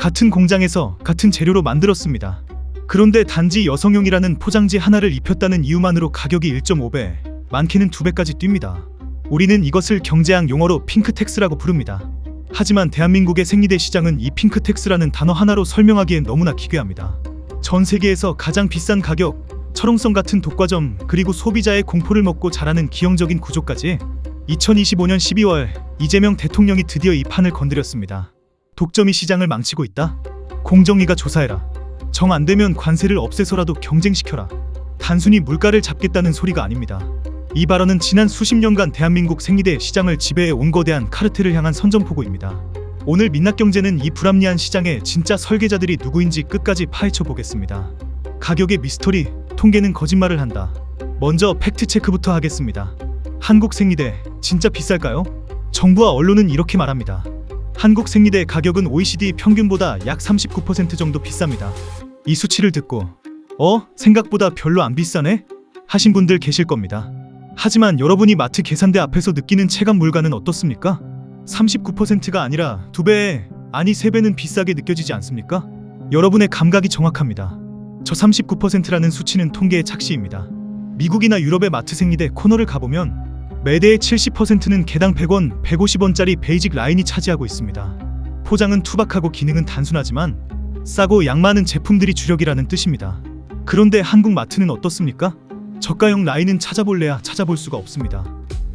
같은 공장에서 같은 재료로 만들었습니다. 그런데 단지 여성용이라는 포장지 하나를 입혔다는 이유만으로 가격이 1.5배, 많게는 2배까지 뜁니다. 우리는 이것을 경제학 용어로 핑크텍스라고 부릅니다. 하지만 대한민국의 생리대 시장은 이 핑크텍스라는 단어 하나로 설명하기엔 너무나 기괴합니다. 전 세계에서 가장 비싼 가격, 철옹성 같은 독과점, 그리고 소비자의 공포를 먹고 자라는 기형적인 구조까지 2025년 12월 이재명 대통령이 드디어 이 판을 건드렸습니다. 독점이 시장을 망치고 있다. 공정위가 조사해라. 정 안 되면 관세를 없애서라도 경쟁시켜라. 단순히 물가를 잡겠다는 소리가 아닙니다. 이 발언은 지난 수십 년간 대한민국 생리대 시장을 지배해 온 거대한 카르텔을 향한 선전포고입니다. 오늘 민낯경제는 이 불합리한 시장의 진짜 설계자들이 누구인지 끝까지 파헤쳐 보겠습니다. 가격의 미스터리, 통계는 거짓말을 한다. 먼저 팩트체크부터 하겠습니다. 한국 생리대 진짜 비쌀까요? 정부와 언론은 이렇게 말합니다. 한국 생리대 가격은 OECD 평균보다 약 39% 정도 비쌉니다. 이 수치를 듣고 생각보다 별로 안 비싸네? 하신 분들 계실 겁니다. 하지만 여러분이 마트 계산대 앞에서 느끼는 체감 물가는 어떻습니까? 39%가 아니라 2배, 아니 3배는 비싸게 느껴지지 않습니까? 여러분의 감각이 정확합니다. 저 39%라는 수치는 통계의 착시입니다. 미국이나 유럽의 마트 생리대 코너를 가보면 매대의 70%는 개당 100원, 150원짜리 베이직 라인이 차지하고 있습니다. 포장은 투박하고 기능은 단순하지만 싸고 양 많은 제품들이 주력이라는 뜻입니다. 그런데 한국 마트는 어떻습니까? 저가형 라인은 찾아볼래야 찾아볼 수가 없습니다.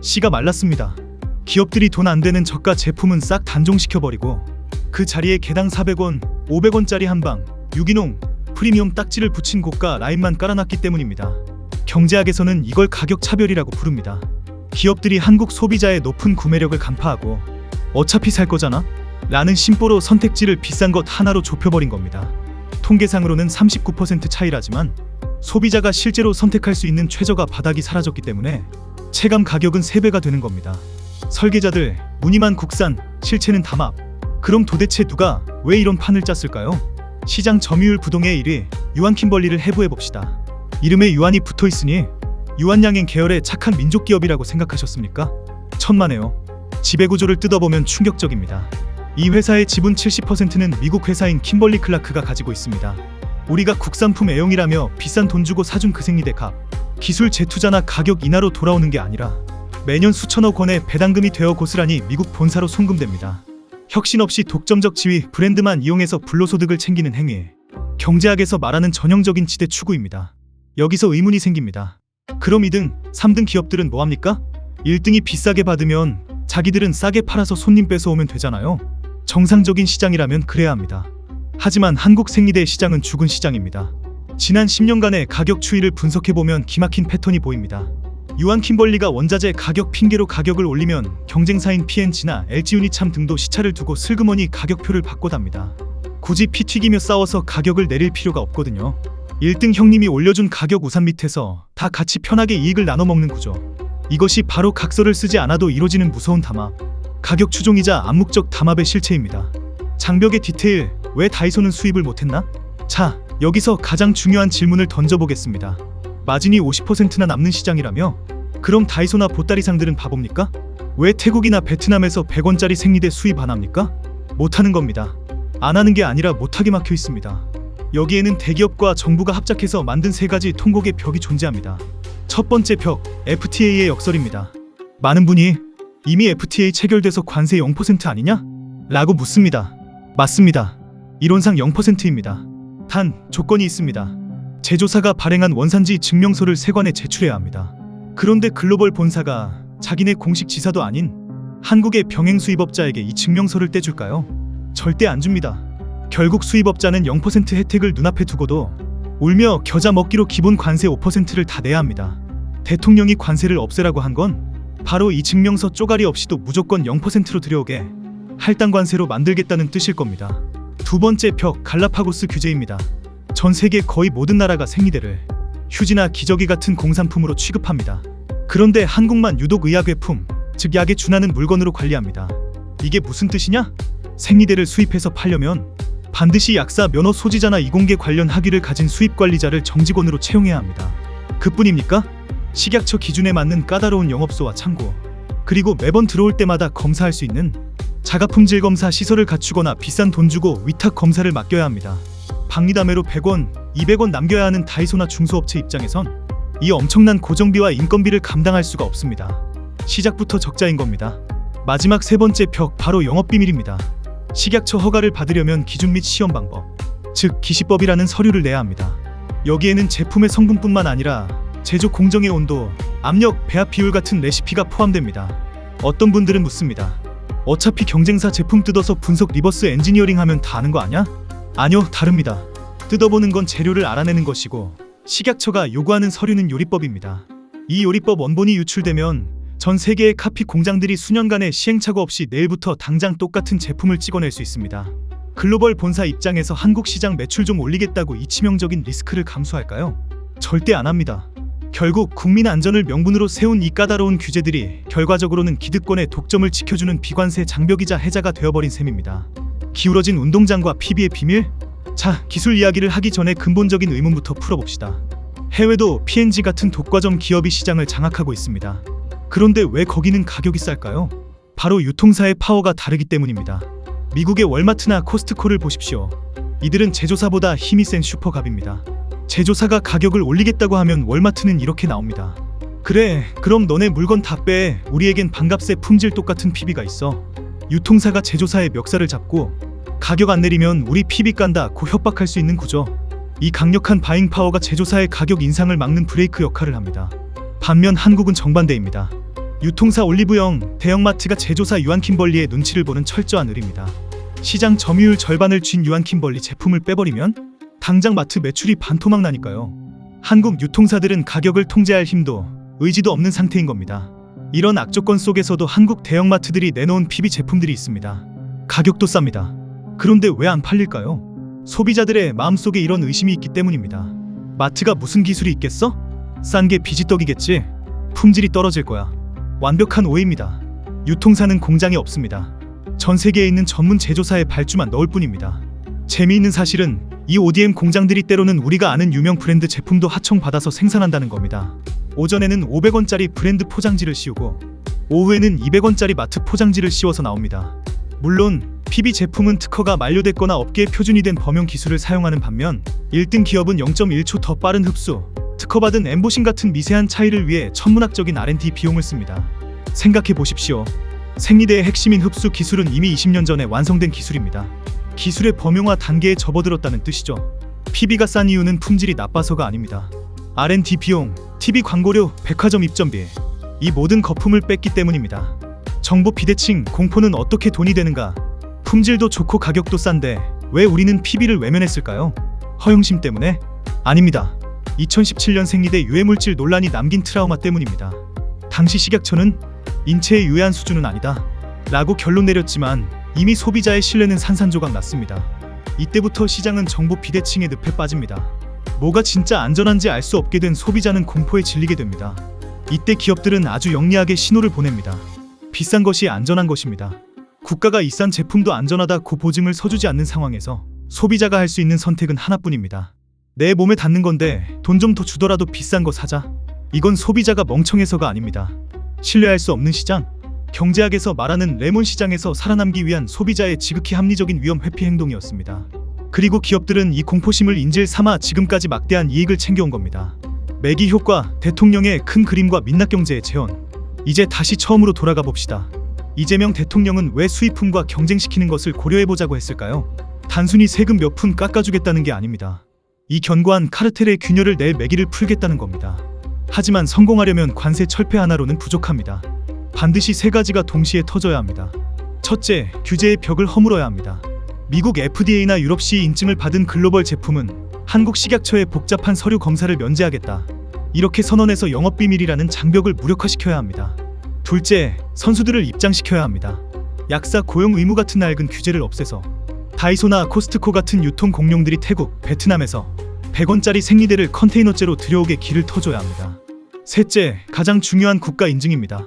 씨가 말랐습니다. 기업들이 돈 안 되는 저가 제품은 싹 단종시켜버리고 그 자리에 개당 400원, 500원짜리 한방, 유기농, 프리미엄 딱지를 붙인 고가 라인만 깔아놨기 때문입니다. 경제학에서는 이걸 가격 차별이라고 부릅니다. 기업들이 한국 소비자의 높은 구매력을 간파하고 어차피 살 거잖아? 라는 심보로 선택지를 비싼 것 하나로 좁혀버린 겁니다. 통계상으로는 39% 차이라지만 소비자가 실제로 선택할 수 있는 최저가 바닥이 사라졌기 때문에 체감 가격은 3배가 되는 겁니다. 설계자들, 무늬만 국산, 실체는 담합. 그럼 도대체 누가 왜 이런 판을 짰을까요? 시장 점유율 부동의 1위 유한킴벌리를 해부해봅시다. 이름에 유한이 붙어있으니 유한양행 계열의 착한 민족기업이라고 생각하셨습니까? 천만에요. 지배구조를 뜯어보면 충격적입니다. 이 회사의 지분 70%는 미국 회사인 킴벌리 클라크가 가지고 있습니다. 우리가 국산품 애용이라며 비싼 돈 주고 사준 그 생리대 값, 기술 재투자나 가격 인하로 돌아오는 게 아니라 매년 수천억 원의 배당금이 되어 고스란히 미국 본사로 송금됩니다. 혁신 없이 독점적 지위, 브랜드만 이용해서 불로소득을 챙기는 행위, 경제학에서 말하는 전형적인 지대 추구입니다. 여기서 의문이 생깁니다. 그럼 2등, 3등 기업들은 뭐합니까? 1등이 비싸게 받으면 자기들은 싸게 팔아서 손님 뺏어오면 되잖아요. 정상적인 시장이라면 그래야 합니다. 하지만 한국 생리대 시장은 죽은 시장입니다. 지난 10년간의 가격 추이를 분석해보면 기막힌 패턴이 보입니다. 유한킴벌리가 원자재 가격 핑계로 가격을 올리면 경쟁사인 P&G나 LG유니참 등도 시차를 두고 슬그머니 가격표를 바꿔답니다. 굳이 피 튀기며 싸워서 가격을 내릴 필요가 없거든요. 1등 형님이 올려준 가격 우산 밑에서 다 같이 편하게 이익을 나눠 먹는 구조. 이것이 바로 각서를 쓰지 않아도 이루어지는 무서운 담합, 가격 추종이자 암묵적 담합의 실체입니다. 장벽의 디테일, 왜 다이소는 수입을 못했나? 자, 여기서 가장 중요한 질문을 던져보겠습니다. 마진이 50%나 남는 시장이라며? 그럼 다이소나 보따리상들은 바보입니까? 왜 태국이나 베트남에서 100원짜리 생리대 수입 안 합니까? 못하는 겁니다. 안 하는 게 아니라 못하게 막혀 있습니다. 여기에는 대기업과 정부가 합작해서 만든 3가지 통곡의 벽이 존재합니다. 첫 번째 벽, FTA의 역설입니다. 많은 분이 이미 FTA 체결돼서 관세 0% 아니냐? 라고 묻습니다. 맞습니다. 이론상 0%입니다. 단, 조건이 있습니다. 제조사가 발행한 원산지 증명서를 세관에 제출해야 합니다. 그런데 글로벌 본사가 자기네 공식 지사도 아닌 한국의 병행 수입업자에게 이 증명서를 떼줄까요? 절대 안 줍니다. 결국 수입업자는 0% 혜택을 눈앞에 두고도 울며 겨자 먹기로 기본 관세 5%를 다 내야 합니다. 대통령이 관세를 없애라고 한 건 바로 이 증명서 쪼가리 없이도 무조건 0%로 들여오게 할당 관세로 만들겠다는 뜻일 겁니다. 두 번째 벽, 갈라파고스 규제입니다. 전 세계 거의 모든 나라가 생리대를 휴지나 기저귀 같은 공산품으로 취급합니다. 그런데 한국만 유독 의약외품, 즉 약에 준하는 물건으로 관리합니다. 이게 무슨 뜻이냐? 생리대를 수입해서 팔려면 반드시 약사, 면허 소지자나 이공계 관련 학위를 가진 수입관리자를 정직원으로 채용해야 합니다. 그뿐입니까? 식약처 기준에 맞는 까다로운 영업소와 창고, 그리고 매번 들어올 때마다 검사할 수 있는 자가품질 검사 시설을 갖추거나 비싼 돈 주고 위탁 검사를 맡겨야 합니다. 박리담회로 100원, 200원 남겨야 하는 다이소나 중소업체 입장에선 이 엄청난 고정비와 인건비를 감당할 수가 없습니다. 시작부터 적자인 겁니다. 마지막 세 번째 벽, 바로 영업비밀입니다. 식약처 허가를 받으려면 기준 및 시험 방법, 즉 기시법이라는 서류를 내야 합니다. 여기에는 제품의 성분뿐만 아니라 제조 공정의 온도, 압력, 배합 비율 같은 레시피가 포함됩니다. 어떤 분들은 묻습니다. 어차피 경쟁사 제품 뜯어서 분석 리버스 엔지니어링 하면 다 아는 거 아냐? 아니요, 다릅니다. 뜯어보는 건 재료를 알아내는 것이고 식약처가 요구하는 서류는 요리법입니다. 이 요리법 원본이 유출되면 전 세계의 카피 공장들이 수년간의 시행착오 없이 내일부터 당장 똑같은 제품을 찍어낼 수 있습니다. 글로벌 본사 입장에서 한국 시장 매출 좀 올리겠다고 이 치명적인 리스크를 감수할까요? 절대 안 합니다. 결국 국민 안전을 명분으로 세운 이 까다로운 규제들이 결과적으로는 기득권의 독점을 지켜주는 비관세 장벽이자 해자가 되어버린 셈입니다. 기울어진 운동장과 PB의 비밀? 자, 기술 이야기를 하기 전에 근본적인 의문부터 풀어봅시다. 해외도 P&G 같은 독과점 기업이 시장을 장악하고 있습니다. 그런데 왜 거기는 가격이 쌀까요? 바로 유통사의 파워가 다르기 때문입니다. 미국의 월마트나 코스트코를 보십시오. 이들은 제조사보다 힘이 센 슈퍼갑입니다. 제조사가 가격을 올리겠다고 하면 월마트는 이렇게 나옵니다. 그래, 그럼 너네 물건 다 빼. 우리에겐 반값에 품질 똑같은 PB가 있어. 유통사가 제조사의 멱살을 잡고 가격 안 내리면 우리 PB 깐다 고 협박할 수 있는 구조. 이 강력한 바잉 파워가 제조사의 가격 인상을 막는 브레이크 역할을 합니다. 반면 한국은 정반대입니다. 유통사 올리브영, 대형마트가 제조사 유한킴벌리의 눈치를 보는 철저한 을입니다. 시장 점유율 절반을 쥔 유한킴벌리 제품을 빼버리면 당장 마트 매출이 반토막 나니까요. 한국 유통사들은 가격을 통제할 힘도 의지도 없는 상태인 겁니다. 이런 악조건 속에서도 한국 대형마트들이 내놓은 PB 제품들이 있습니다. 가격도 쌉니다. 그런데 왜 안 팔릴까요? 소비자들의 마음속에 이런 의심이 있기 때문입니다. 마트가 무슨 기술이 있겠어? 싼 게 비지떡이겠지. 품질이 떨어질 거야. 완벽한 오해입니다. 유통사는 공장이 없습니다. 전 세계에 있는 전문 제조사의 발주만 넣을 뿐입니다. 재미있는 사실은 이 ODM 공장들이 때로는 우리가 아는 유명 브랜드 제품도 하청받아서 생산한다는 겁니다. 오전에는 500원짜리 브랜드 포장지를 씌우고 오후에는 200원짜리 마트 포장지를 씌워서 나옵니다. 물론 PB 제품은 특허가 만료됐거나 업계의 표준이 된 범용 기술을 사용하는 반면 1등 기업은 0.1초 더 빠른 흡수, 특허받은 엠보싱 같은 미세한 차이를 위해 천문학적인 R&D 비용을 씁니다. 생각해 보십시오. 생리대의 핵심인 흡수 기술은 이미 20년 전에 완성된 기술입니다. 기술의 범용화 단계에 접어들었다는 뜻이죠. PB가 싼 이유는 품질이 나빠서가 아닙니다. R&D 비용, TV 광고료, 백화점 입점비, 이 모든 거품을 뺐기 때문입니다. 정보 비대칭, 공포는 어떻게 돈이 되는가? 품질도 좋고 가격도 싼데 왜 우리는 PB를 외면했을까요? 허영심 때문에? 아닙니다. 2017년 생리대 유해물질 논란이 남긴 트라우마 때문입니다. 당시 식약처는 인체에 유해한 수준은 아니다 라고 결론 내렸지만 이미 소비자의 신뢰는 산산조각 났습니다. 이때부터 시장은 정보 비대칭의 늪에 빠집니다. 뭐가 진짜 안전한지 알 수 없게 된 소비자는 공포에 질리게 됩니다. 이때 기업들은 아주 영리하게 신호를 보냅니다. 비싼 것이 안전한 것입니다. 국가가 이 싼 제품도 안전하다고 보증을 서주지 않는 상황에서 소비자가 할 수 있는 선택은 하나뿐입니다. 내 몸에 닿는 건데 돈 좀 더 주더라도 비싼 거 사자. 이건 소비자가 멍청해서가 아닙니다. 신뢰할 수 없는 시장, 경제학에서 말하는 레몬 시장에서 살아남기 위한 소비자의 지극히 합리적인 위험 회피 행동이었습니다. 그리고 기업들은 이 공포심을 인질 삼아 지금까지 막대한 이익을 챙겨온 겁니다. 매기 효과, 대통령의 큰 그림과 민낯경제의 재현. 이제 다시 처음으로 돌아가 봅시다. 이재명 대통령은 왜 수입품과 경쟁시키는 것을 고려해보자고 했을까요? 단순히 세금 몇 푼 깎아주겠다는 게 아닙니다. 이 견고한 카르텔의 균열을 낼 매기를 풀겠다는 겁니다. 하지만 성공하려면 관세 철폐 하나로는 부족합니다. 반드시 세 가지가 동시에 터져야 합니다. 첫째, 규제의 벽을 허물어야 합니다. 미국 FDA나 유럽 CE 인증을 받은 글로벌 제품은 한국 식약처의 복잡한 서류 검사를 면제하겠다. 이렇게 선언해서 영업비밀이라는 장벽을 무력화시켜야 합니다. 둘째, 선수들을 입장시켜야 합니다. 약사 고용 의무 같은 낡은 규제를 없애서 다이소나 코스트코 같은 유통 공룡들이 태국, 베트남에서 100원짜리 생리대를 컨테이너째로 들여오게 길을 터줘야 합니다. 셋째, 가장 중요한 국가 인증입니다.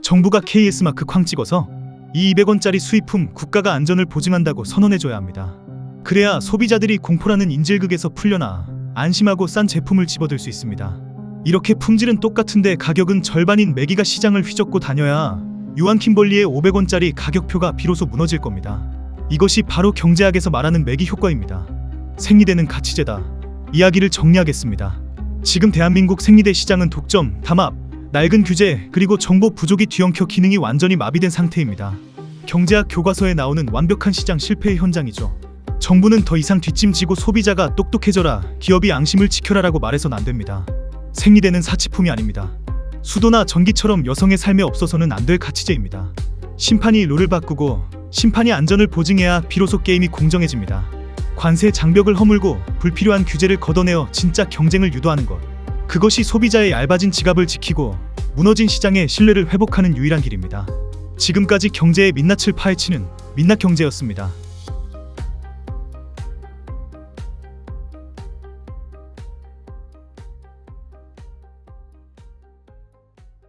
정부가 KS마크 쾅 찍어서 이 200원짜리 수입품 국가가 안전을 보증한다고 선언해줘야 합니다. 그래야 소비자들이 공포라는 인질극에서 풀려나 안심하고 싼 제품을 집어들 수 있습니다. 이렇게 품질은 똑같은데 가격은 절반인 매기가 시장을 휘젓고 다녀야 유한 킴벌리의 500원짜리 가격표가 비로소 무너질 겁니다. 이것이 바로 경제학에서 말하는 매기 효과입니다. 생리대는 가치제다. 이야기를 정리하겠습니다. 지금 대한민국 생리대 시장은 독점, 담합, 낡은 규제, 그리고 정보 부족이 뒤엉켜 기능이 완전히 마비된 상태입니다. 경제학 교과서에 나오는 완벽한 시장 실패의 현장이죠. 정부는 더 이상 뒷짐지고 소비자가 똑똑해져라, 기업이 앙심을 지켜라라고 말해선 안 됩니다. 생리대는 사치품이 아닙니다. 수도나 전기처럼 여성의 삶에 없어서는 안 될 가치제입니다. 심판이 룰을 바꾸고 심판이 안전을 보증해야 비로소 게임이 공정해집니다. 관세 장벽을 허물고 불필요한 규제를 걷어내어 진짜 경쟁을 유도하는 것. 그것이 소비자의 얇아진 지갑을 지키고 무너진 시장의 신뢰를 회복하는 유일한 길입니다. 지금까지 경제의 민낯을 파헤치는 민낯경제였습니다.